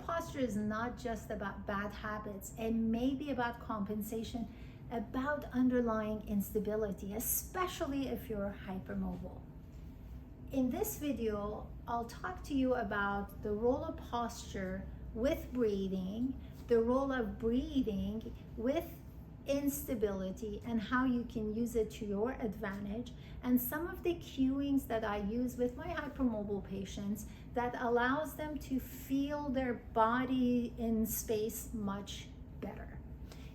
posture is not just about bad habits. It may be about compensation, about underlying instability, especially if you're hypermobile. In this video, I'll talk to you about the role of posture with breathing, the role of breathing with instability, and how you can use it to your advantage, and some of the cueings that I use with my hypermobile patients that allows them to feel their body in space much better.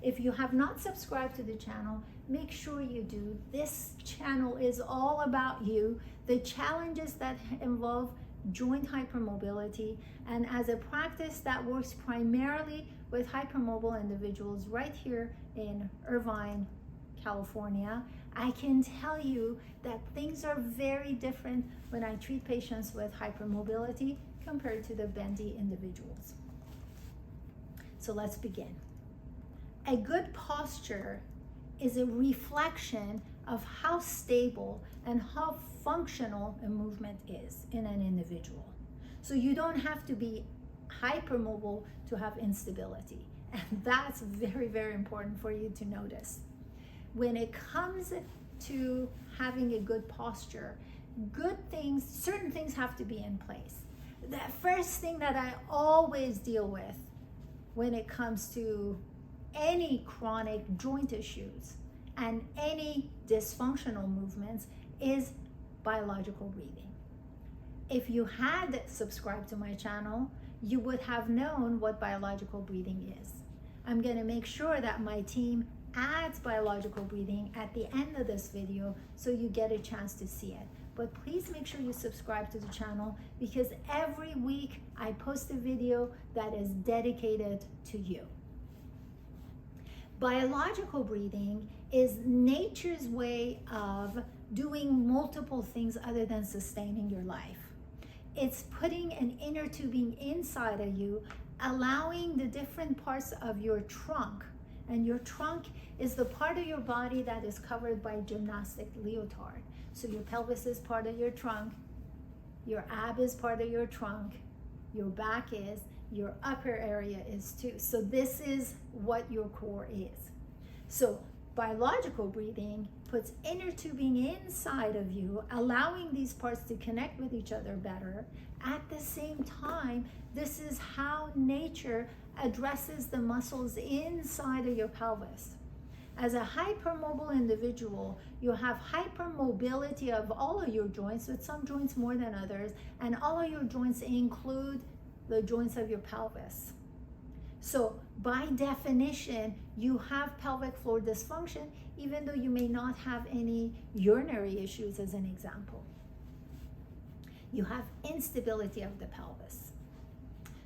If you have not subscribed to the channel, make sure you do. This channel is all about you, the challenges that involve joint hypermobility, and as a practice that works primarily with hypermobile individuals right here in Irvine, California, I can tell you that things are very different when I treat patients with hypermobility compared to the bendy individuals. So let's begin. A good posture is a reflection of how stable and how functional a movement is in an individual. So you don't have to be hypermobile to have instability. And that's very, very important for you to notice. When it comes to having a good posture, certain things have to be in place. The first thing that I always deal with when it comes to any chronic joint issues and any dysfunctional movements is biological breathing. If you had subscribed to my channel, you would have known what biological breathing is. I'm going to make sure that my team adds biological breathing at the end of this video so you get a chance to see it. But please make sure you subscribe to the channel, because every week I post a video that is dedicated to you. Biological breathing is nature's way of doing multiple things other than sustaining your life. It's putting an inner tubing inside of you, allowing the different parts of your trunk. And your trunk is the part of your body that is covered by gymnastic leotard. So your pelvis is part of your trunk, your ab is part of your trunk, your back is, your upper area is too. So this is what your core is. So biological breathing puts inner tubing inside of you, allowing these parts to connect with each other better. At the same time, this is how nature addresses the muscles inside of your pelvis. As a hypermobile individual, you have hypermobility of all of your joints, with some joints more than others, and all of your joints include the joints of your pelvis. So by definition, you have pelvic floor dysfunction, even though you may not have any urinary issues, as an example. You have instability of the pelvis.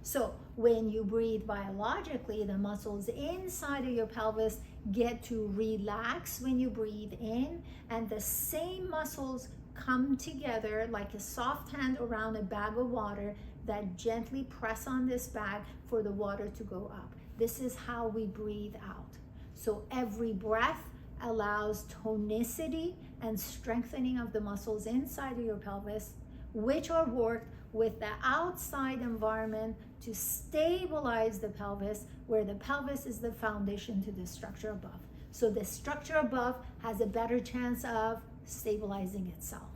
So when you breathe biologically, the muscles inside of your pelvis get to relax when you breathe in, and the same muscles come together like a soft hand around a bag of water that gently press on this bag for the water to go up. This is how we breathe out. So every breath allows tonicity and strengthening of the muscles inside of your pelvis, which are worked with the outside environment to stabilize the pelvis, where the pelvis is the foundation to the structure above. So the structure above has a better chance of stabilizing itself.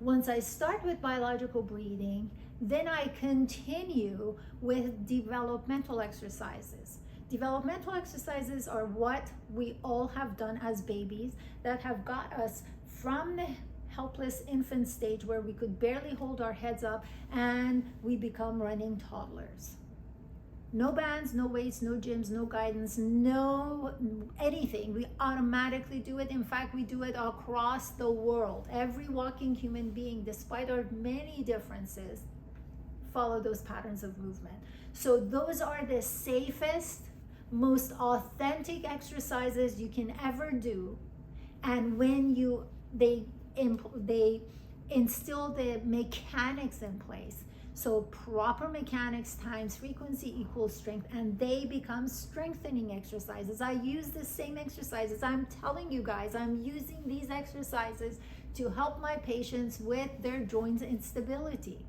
Once I start with biological breathing, then I continue with developmental exercises. Developmental exercises are what we all have done as babies that have got us from the helpless infant stage where we could barely hold our heads up, and we become running toddlers. No bands, no weights, no gyms, no guidance, no anything. We automatically do it. In fact, we do it across the world. Every walking human being, despite our many differences, follow those patterns of movement. So those are the safest, most authentic exercises you can ever do. And when they instill the mechanics in place. So proper mechanics times frequency equals strength, and they become strengthening exercises. I use the same exercises. I'm telling you guys, I'm using these exercises to help my patients with their joint instability.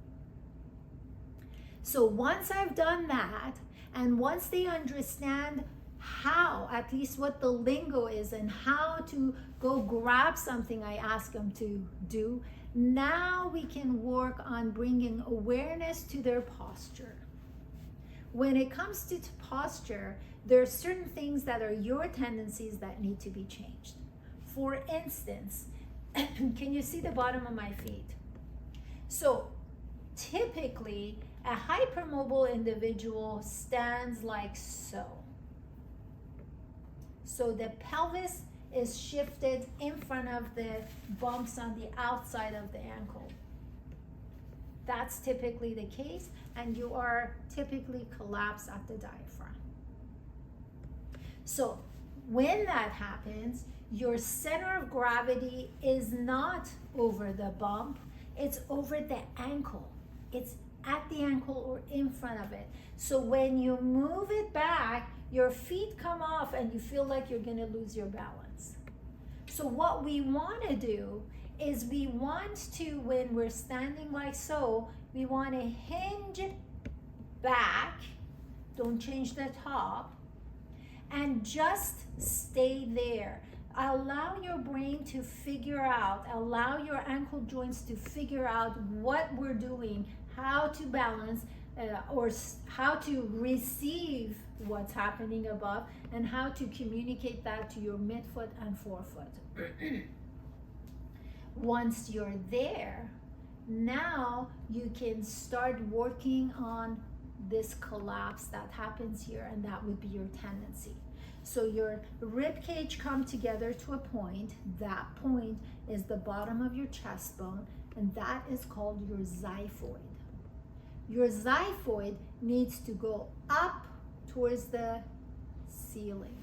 So once I've done that, and once they understand how, at least what the lingo is and how to go grab something I ask them to do, now we can work on bringing awareness to their posture. When it comes to posture, there are certain things that are your tendencies that need to be changed. For instance, can you see the bottom of my feet? So typically, a hypermobile individual stands like so. So the pelvis is shifted in front of the bumps on the outside of the ankle. That's typically the case, and you are typically collapsed at the diaphragm. So when that happens, your center of gravity is not over the bump, it's over the ankle. It's at the ankle or in front of it. So when you move it back, your feet come off and you feel like you're gonna lose your balance. So what we wanna do is we want to, when we're standing like so, we wanna hinge back, don't change the top, and just stay there. Allow your brain to figure out, allow your ankle joints to figure out what we're doing, how to balance, or how to receive what's happening above, and how to communicate that to your midfoot and forefoot. Once you're there, now you can start working on this collapse that happens here, and that would be your tendency. So your rib cage come together to a point. That point is the bottom of your chest bone, and that is called your xiphoid. Your xiphoid needs to go up towards the ceiling.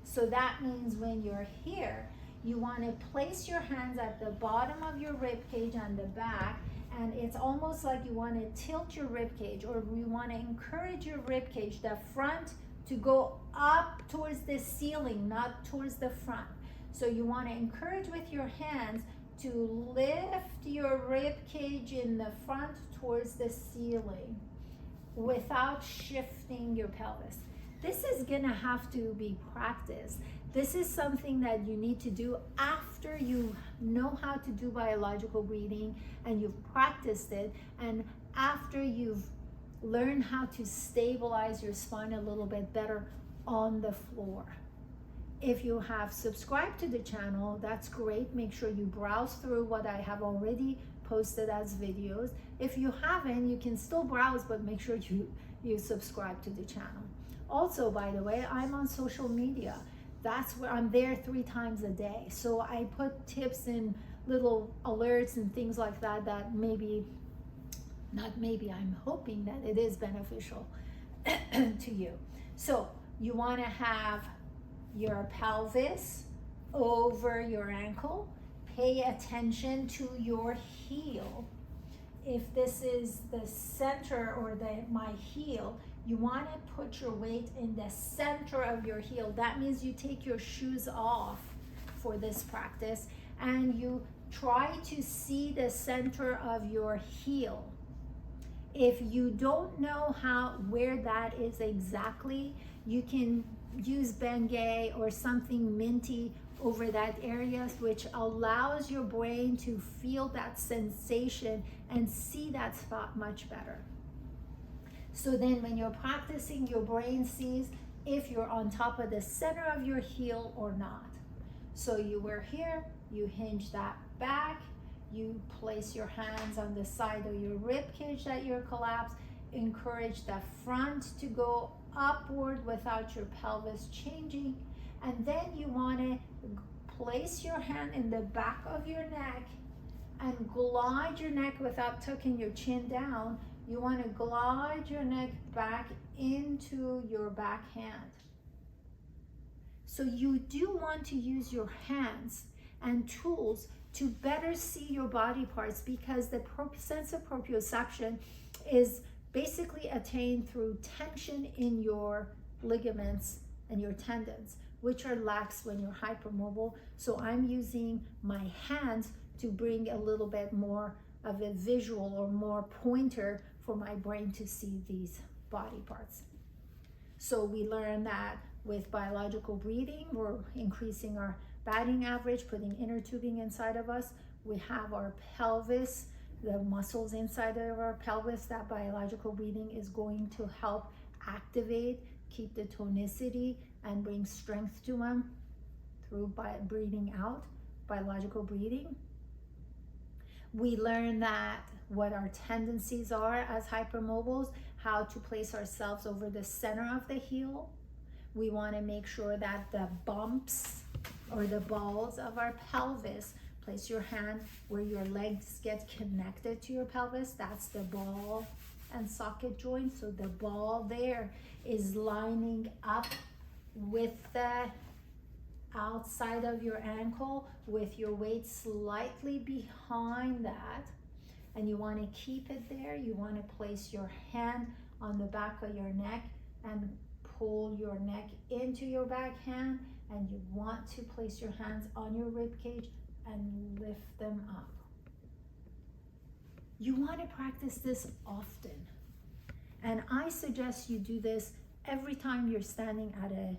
So that means when you're here, you want to place your hands at the bottom of your rib cage on the back, and it's almost like you want to tilt your rib cage, or you want to encourage your rib cage, the front, to go up towards the ceiling, not towards the front. So you want to encourage with your hands to lift your rib cage in the front towards the ceiling without shifting your pelvis. This is gonna have to be practiced. This is something that you need to do after you know how to do biological breathing and you've practiced it, and after you've learned how to stabilize your spine a little bit better on the floor. If you have subscribed to the channel, that's great. Make sure you browse through what I have already posted as videos. If you haven't, you can still browse, but make sure you subscribe to the channel. Also, by the way, I'm on social media. That's where I'm there 3 times a day. So I put tips and little alerts and things like that, that maybe, not maybe, I'm hoping that it is beneficial to you. So you wanna have your pelvis over your ankle. Pay attention to your heel. If this is the center or my heel, you want to put your weight in the center of your heel. That means you take your shoes off for this practice and you try to see the center of your heel. If you don't know where that is exactly, you can use Bengay or something minty over that area, which allows your brain to feel that sensation and see that spot much better. So then when you're practicing, your brain sees if you're on top of the center of your heel or not. So you were here, you hinge that back, you place your hands on the side of your rib cage that you're collapsed, encourage the front to go upward without your pelvis changing, and then you want to place your hand in the back of your neck and glide your neck without tucking your chin down. You want to glide your neck back into your back hand. So you do want to use your hands and tools to better see your body parts, because the sense of proprioception is basically attained through tension in your ligaments and your tendons, which are lax when you're hypermobile. So I'm using my hands to bring a little bit more of a visual or more pointer for my brain to see these body parts. So we learn that with biological breathing, we're increasing our batting average, putting inner tubing inside of us. We have our pelvis, the muscles inside of our pelvis, that biological breathing is going to help activate, keep the tonicity, and bring strength to them through breathing out, biological breathing. We learn that what our tendencies are as hypermobiles, how to place ourselves over the center of the heel. We want to make sure that the bumps or the balls of our pelvis, place your hand where your legs get connected to your pelvis. That's the ball and socket joint. So the ball there is lining up with the outside of your ankle with your weight slightly behind that. And you want to keep it there. You want to place your hand on the back of your neck and pull your neck into your back hand. And you want to place your hands on your rib cage and lift them up. You want to practice this often. And I suggest you do this every time you're standing at a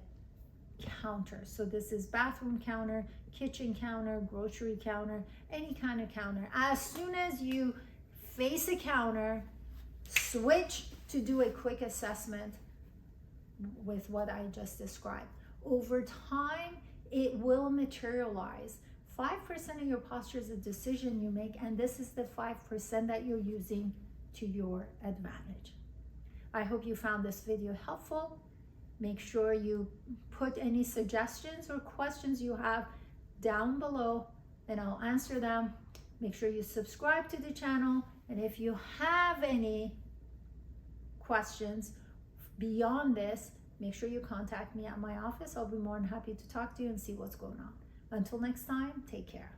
counter. So this is bathroom counter, kitchen counter, grocery counter, any kind of counter. As soon as you face a counter, switch to do a quick assessment with what I just described. Over time, it will materialize. 5% of your posture is a decision you make, and this is the 5% that you're using to your advantage. I hope you found this video helpful. Make sure you put any suggestions or questions you have down below, and I'll answer them. Make sure you subscribe to the channel, and if you have any questions beyond this, make sure you contact me at my office. I'll be more than happy to talk to you and see what's going on. Until next time, take care.